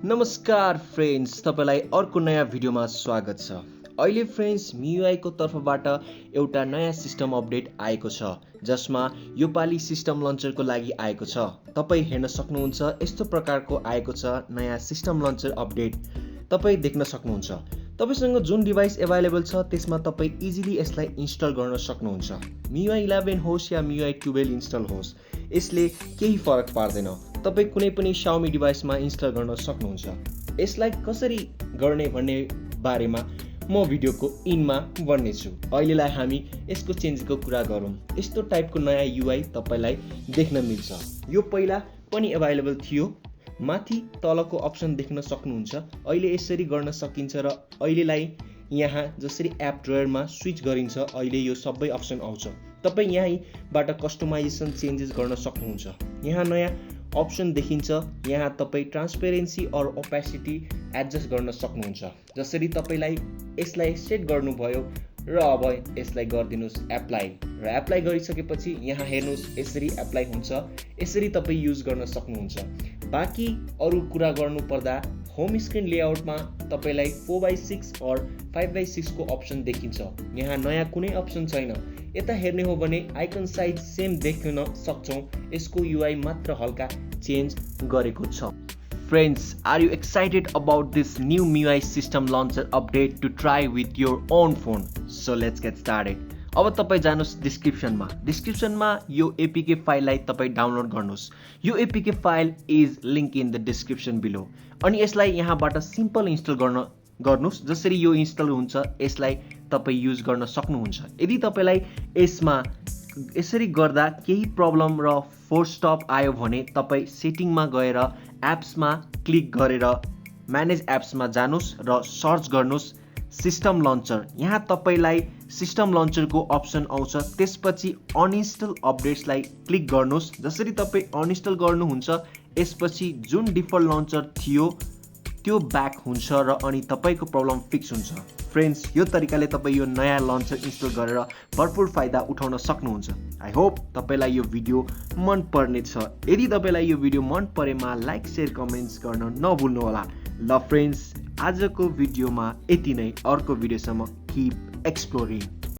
नमस्कार फ्रेन्ड्स, तपाईलाई अर्को नयाँ भिडियोमा स्वागत छ। अहिले फ्रेन्ड्स MIUI को तर्फबाट एउटा नयाँ सिस्टम अपडेट आएको छ, जसमा यो पाली सिस्टम लन्चरको लागि आएको छ। तपाई हेर्न सक्नुहुन्छ, यस्तो प्रकारको आएको छ नयाँ सिस्टम लन्चर अपडेट। तपाई देख्न सक्नुहुन्छ। तपाईसँग जुन डिभाइस अवेलेबल छ त्यसमा तपाई इजिली यसलाई इन्स्टल गर्न सक्नुहुन्छ। MIUI 11 होस् या MIUI 12 इन्स्टल होस्, यसले केही फरक पार्दैन। तपाई कुनै पनि Xiaomi डिभाइसमा इन्स्टल गर्न सक्नुहुन्छ। यसलाई कसरी गर्ने भन्ने बारेमा म भिडियोको इनमा भन्नेछु। अहिलेलाई हामी यसको चेन्जको कुरा गरौँ। यस्तो टाइपको नयाँ UI तपाईलाई देख्न मिल्छ। यो पहिला पनि अवेलेबल थियो। माथि तलको अप्सन देख्न सक्नुहुन्छ। अहिले यसरी गर्न सकिन्छ र अहिलेलाई यहाँ जसरी एप ड्रयरमा स्विच गरिन्छ, अहिले यो सबै अप्सन आउँछ। तपाई यहीँबाट कस्टमाइजेसन चेन्जेस गर्न सक्नुहुन्छ। यहाँ नयाँ अप्सन देखिन्छ। यहाँ तपाई ट्रान्सपेरेन्सी और ओपेसिटी एडजस्ट गर्न सक्नुहुन्छ। जसरी तपाईलाई यसलाई सेट गर्नुभयो र अब यसलाई गरिदिनुस् एप्लाई, र एप्लाई गरिसकेपछि यहाँ हेर्नुस् यसरी एप्लाई हुन्छ। यसरी तपाई युज गर्न सक्नुहुन्छ। बाँकी अरु कुरा गर्नु पर्दा होम स्क्रिन लेआउटमा तपाईलाई 4x6 और 5x6 को अप्सन देखिन्छ। यहाँ नयाँ कुनै अप्सन छैन। यता हेर्ने हो भने आइकन साइज सेम देख्न सक्छौं। यसको UI मात्र हल्का चेन्ज गरेको छ। Friends, are you excited about this new MIUI system launcher update to try with your own phone? So let's get started. अब तपाई जानुस् डिस्क्रिप्सनमा यो APK फाइललाई तपाई डाउनलोड गर्नुस्। यो APK file is link in the description below. अनि यसलाई यहाँबाट simple install गर्नुस्। जसरी यो इन्स्टल हुन्छ यसलाई तपाई युज गर्न सक्नुहुन्छ। यदि तपाईलाई यसमा यसरी गर्दा केही प्रब्लम र फोर्स स्टप आयो भने तपाई सेटिङमा गएर एप्समा क्लिक गरेर म्यानेज एप्समा जानुस् र सर्च गर्नुस् सिस्टम लन्चर। यहाँ तपाईलाई सिस्टम लन्चरको अप्सन आउँछ। त्यसपछि अनइन्स्टल अपडेट्सलाई क्लिक गर्नुस्। जसरी तपाई अनइन्स्टल गर्नुहुन्छ यसपछि जुन डिफल्ट लन्चर थियो त्यो ब्याक हुन्छ र अनि तपाईको प्रब्लम फिक्स हुन्छ। फ्रेन्ड्स, यो तरिकाले तपाई यो नयाँ लन्चर इन्स्टल गरेर भरपुर फाइदा उठाउन सक्नुहुन्छ। आई होप तपाईलाई यो भिडियो मन पर्नेछ। यदि तपाईलाई यो भिडियो मन परेमा लाइक, शेयर, कमेन्ट्स गर्न नभुल्नु होला। ल फ्रेन्ड्स, आजको भिडियोमा यति नै। अर्को भिडियोसम्म कीप एक्सप्लोरिङ।